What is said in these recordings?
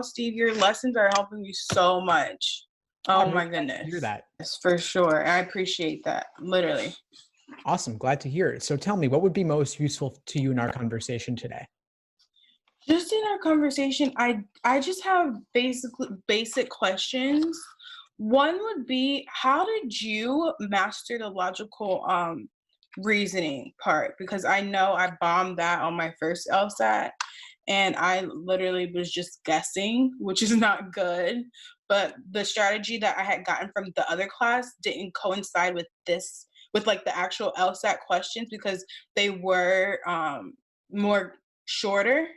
Steve, your lessons are helping me so much. Oh my goodness. Hear that. Yes, for sure. I appreciate that. Literally. Awesome. Glad to hear it. So tell me, what would be most useful to you in our conversation today? Just in our conversation, I just have basic questions. One would be, how did you master the logical reasoning part? Because I know I bombed that on my first LSAT, and I literally was just guessing, which is not good. But the strategy that I had gotten from the other class didn't coincide with this, with like the actual LSAT questions, because they were more shorter.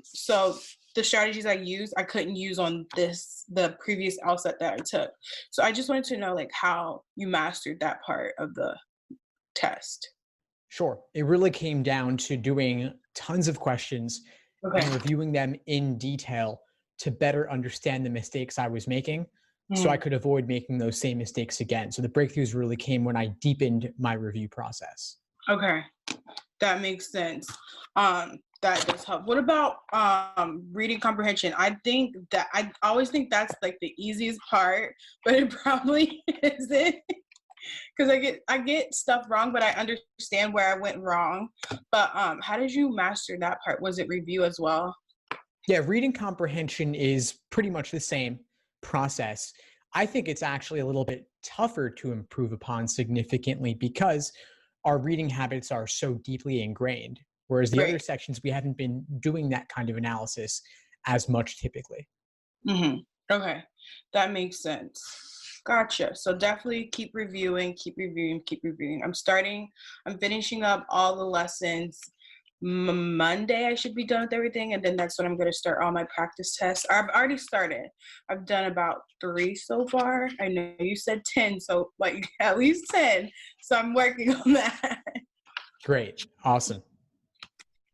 So the strategies I used, I couldn't use on the previous LSAT that I took. So I just wanted to know like how you mastered that part of the test. Sure. It really came down to doing tons of questions and Okay. reviewing them in detail to better understand the mistakes I was making so I Mm, could avoid making those same mistakes again. So the breakthroughs really came when I deepened my review process. okay. That makes sense. That does help. What about reading comprehension? I always think that's like the easiest part, but it probably isn't. Because I get stuff wrong, but I understand where I went wrong. But how did you master that part? Was it review as well? Yeah, reading comprehension is pretty much the same process. I think it's actually a little bit tougher to improve upon significantly because our reading habits are so deeply ingrained, whereas the other Right. sections, we haven't been doing that kind of analysis as much typically. Mm-hmm. Okay, that makes sense. Gotcha. So definitely keep reviewing, keep reviewing, keep reviewing. I'm finishing up all the lessons. Monday, I should be done with everything. And then that's when I'm going to start all my practice tests. I've already started. I've done about 3 so far. I know you said 10, so like at least 10. So I'm working on that. Great. Awesome.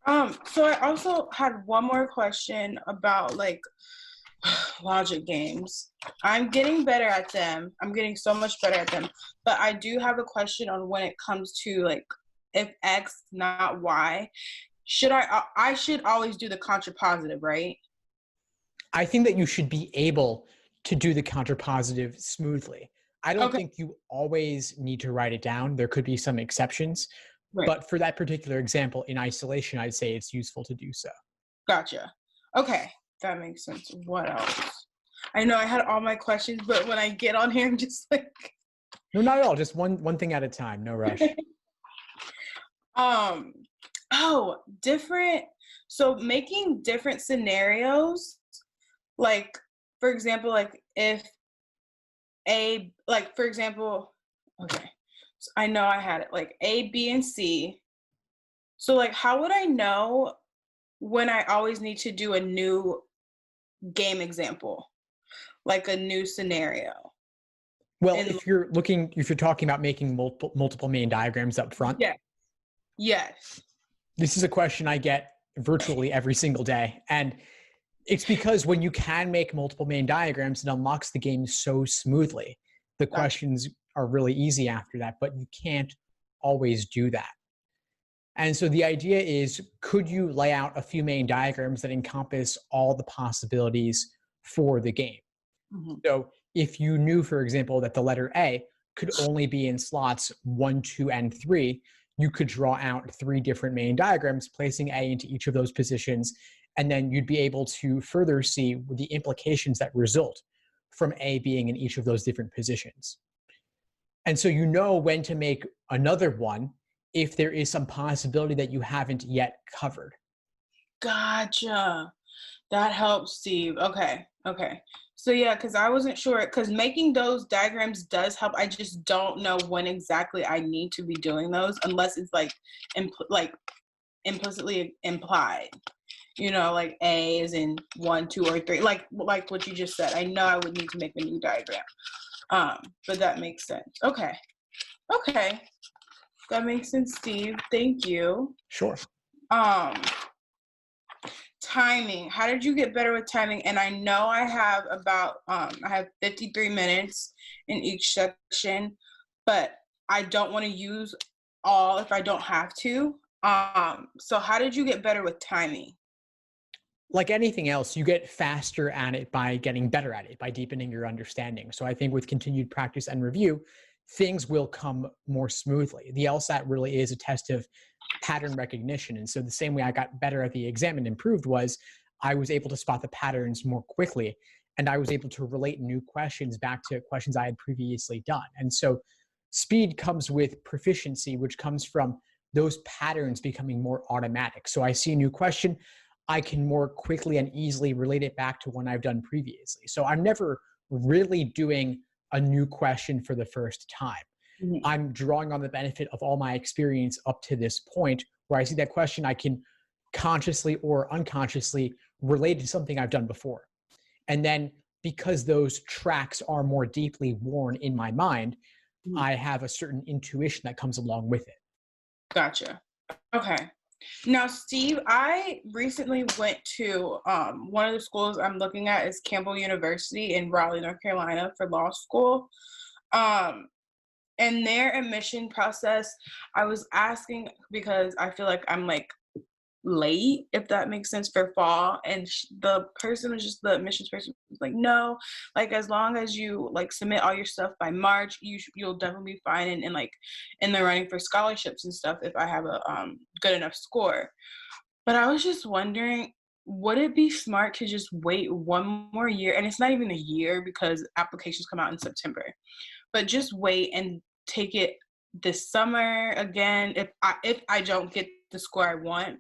So I also had one more question about like logic games. I'm getting better at them. I'm getting so much better at them. But I do have a question on when it comes to like if X not Y, I should always do the contrapositive, right? I think that you should be able to do the counterpositive smoothly. I don't Okay, think you always need to write it down. There could be some exceptions, right. but for that particular example in isolation, I'd say it's useful to do so. Gotcha. Okay, that makes sense. What else? I know I had all my questions, but when I get on here, I'm just like No, not at all. Just one thing at a time. No rush. um oh, different so making different scenarios, like for example, like if for example, okay, so I know I had it like A, B, and C. So like how would I know when I always need to do a new game example, like a new scenario? Well, And if you're talking about making multiple main diagrams up front, yeah, yes. this is a question I get virtually every single day. And it's because when you can make multiple main diagrams, it unlocks the game so smoothly. The Gotcha. questions are really easy after that, but you can't always do that. And so the idea is, could you lay out a few main diagrams that encompass all the possibilities for the game? Mhm. So if you knew, for example, that the letter A could only be in slots 1, 2, and 3, you could draw out 3 different main diagrams, placing A into each of those positions, and then you'd be able to further see the implications that result from A being in each of those different positions. And so you know when to make another one if there is some possibility that you haven't yet covered. Gotcha. That helps, Steve. Okay. Okay. So yeah, because I wasn't sure, because making those diagrams does help. I just don't know when exactly I need to be doing those unless it's like implicitly implied. Like A is in 1, 2, or 3. Like what you just said. I know I would need to make a new diagram. But that makes sense. Okay. Okay. That makes sense, Steve. Thank you. Sure. Um, Timing. How did you get better with timing? And I know I have about I have 53 minutes in each section, but I don't want to use all if I don't have to. So how did you get better with timing? Like anything else, you get faster at it by getting better at it, by deepening your understanding. So I think with continued practice and review, things will come more smoothly. The LSAT really is a test of pattern recognition. And so the same way I got better at the exam and improved was I was able to spot the patterns more quickly. And I was able to relate new questions back to questions I had previously done. And so speed comes with proficiency, which comes from those patterns becoming more automatic. So I see a new question, I can more quickly and easily relate it back to one I've done previously. So I'm never really doing a new question for the first time. Mhm. I'm drawing on the benefit of all my experience up to this point where I see that question, I can consciously or unconsciously relate to something I've done before. And then because those tracks are more deeply worn in my mind, Mhm. I have a certain intuition that comes along with it. Gotcha. Okay. Now, Steve, I recently went to one of the schools I'm looking at is Campbell University in Raleigh, North Carolina for law school. Um, and their admission process, I was asking because I feel like I'm like late, if that makes sense, for fall. And the person was just the admissions person was like, no, like as long as you like submit all your stuff by March, you'll definitely be fine and like in the running for scholarships and stuff if I have a good enough score. But I was just wondering, would it be smart to just wait one more year? And it's not even a year because applications come out in September, but just wait and take it this summer again. If I don't get the score I want,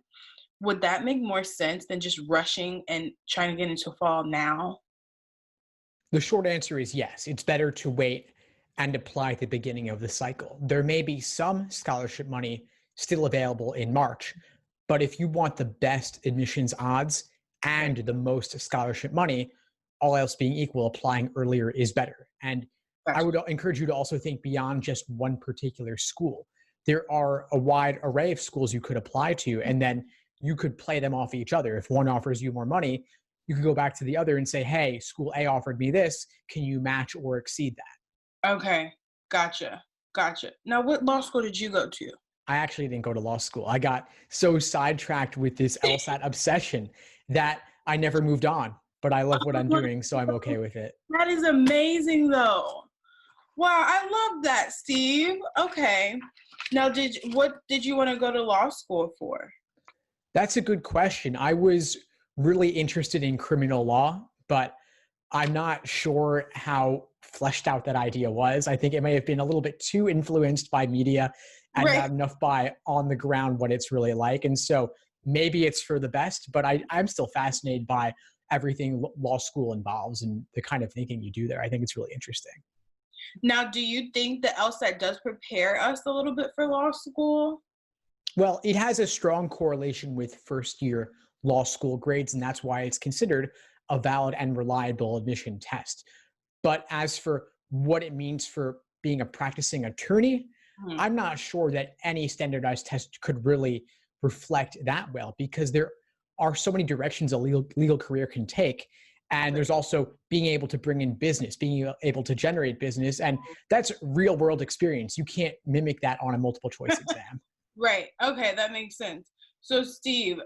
would that make more sense than just rushing and trying to get into fall now? The short answer is yes. It's better to wait and apply at the beginning of the cycle. There may be some scholarship money still available in March, but if you want the best admissions odds Right. and the most scholarship money, all else being equal, applying earlier is better. And I Gotcha. would encourage you to also think beyond just one particular school. There are a wide array of schools you could apply to, and then you could play them off each other. If one offers you more money, you could go back to the other and say, hey, school A offered me this. Can you match or exceed that? Okay. Gotcha. Gotcha. Now, what law school did you go to? I actually didn't go to law school. I got so sidetracked with this LSAT obsession that I never moved on. But I love what I'm doing, so I'm okay with it. That is amazing, though. Wow, I love that, Steve. Okay. Now, what did you want to go to law school for? That's a good question. I was really interested in criminal law, but I'm not sure how fleshed out that idea was. I think it may have been a little bit too influenced by media and Right. not enough by on the ground what it's really like. And so maybe it's for the best, but I'm still fascinated by everything law school involves and the kind of thinking you do there. I think it's really interesting. Now, do you think the LSAT does prepare us a little bit for law school? Well, it has a strong correlation with first year law school grades, and that's why it's considered a valid and reliable admission test. But as for what it means for being a practicing attorney, Mhm. I'm not sure that any standardized test could really reflect that well because there are so many directions a legal career can take. And Right. there's also being able to bring in business, being able to generate business. And that's real world experience. You can't mimic that on a multiple choice exam. Right. Okay, that makes sense. So, Steve,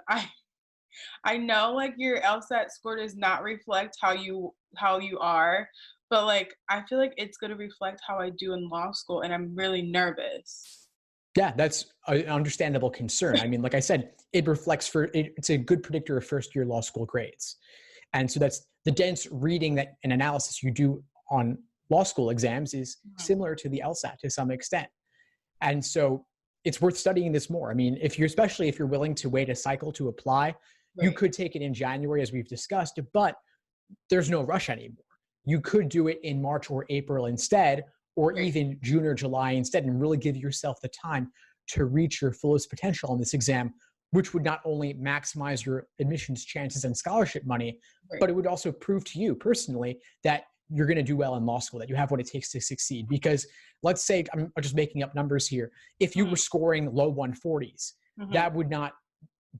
I know like your LSAT score does not reflect how you are, but like I feel like it's gonna reflect how I do in law school, and I'm really nervous. Yeah, that's an understandable concern. I mean, like I said, it's a good predictor of first year law school grades. And so that's the dense reading that and analysis you do on law school exams is Mhm. similar to the LSAT to some extent. And so it's worth studying this more. I mean, especially if you're willing to wait a cycle to apply, you Right. could take it in January as we've discussed, but there's no rush anymore. You could do it in March or April instead, or Right. even June or July instead, and really give yourself the time to reach your fullest potential on this exam, which would not only maximize your admissions chances and scholarship money, Right. but it would also prove to you personally that you're going to do well in law school, that you have what it takes to succeed. Because let's say, I'm just making up numbers here, if you were Mhm. scoring low 140s, Mhm. that would not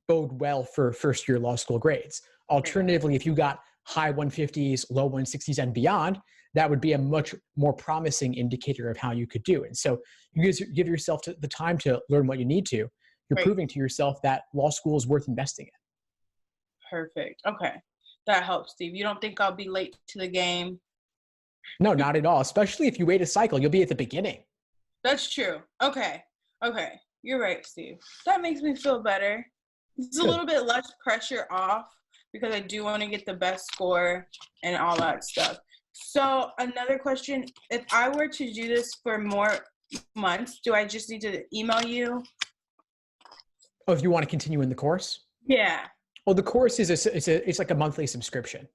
bode well for first year law school grades. Right. Alternatively, if you got high 150s, low 160s, and beyond, that would be a much more promising indicator of how you could do. And so you give yourself the time to learn what you need to. you're Right. proving to yourself that law school is worth investing in. Perfect. Okay. That helps, Steve. You don't think I'll be late to the game? No, not at all. Especially if you wait a cycle, you'll be at the beginning. That's true. Okay. Okay. You're right, Steve. That makes me feel better. It's a Good. little bit less pressure off because I do want to get the best score and all that stuff. So another question, if I were to do this for more months, do I just need to email you? Oh, if you want to continue in the course? Yeah. Well, the course is it's like a monthly subscription.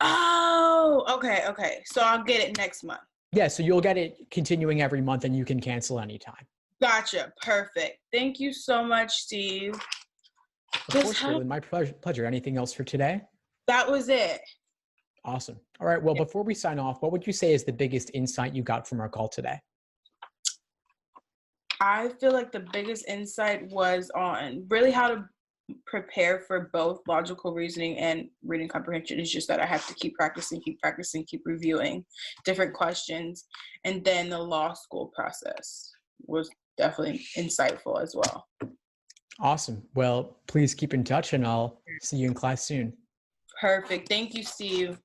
Oh, okay, okay. So I'll get it next month. Yeah, so you'll get it continuing every month and you can cancel anytime. Gotcha. Perfect. Thank you so much, Steve. Of course, Caitlin, my pleasure. Anything else for today? That was it. Awesome. All right. Well, Yeah. before we sign off, what would you say is the biggest insight you got from our call today? I feel like the biggest insight was on really how to prepare for both logical reasoning and reading comprehension. It's just that I have to keep practicing, keep reviewing different questions. And then the law school process was definitely insightful as well. Awesome. Well, please keep in touch and I'll see you in class soon. Perfect. Thank you, Steve.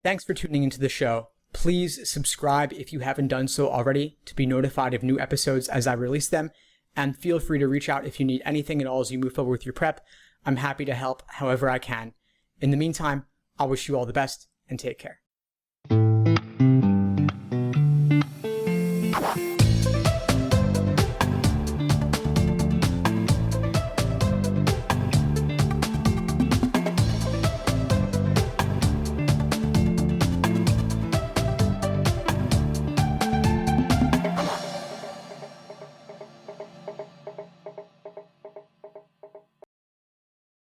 Thanks for tuning into the show. Please subscribe if you haven't done so already to be notified of new episodes as I release them. And feel free to reach out if you need anything at all as you move forward with your prep. I'm happy to help however I can. In the meantime, I'll wish you all the best and take care.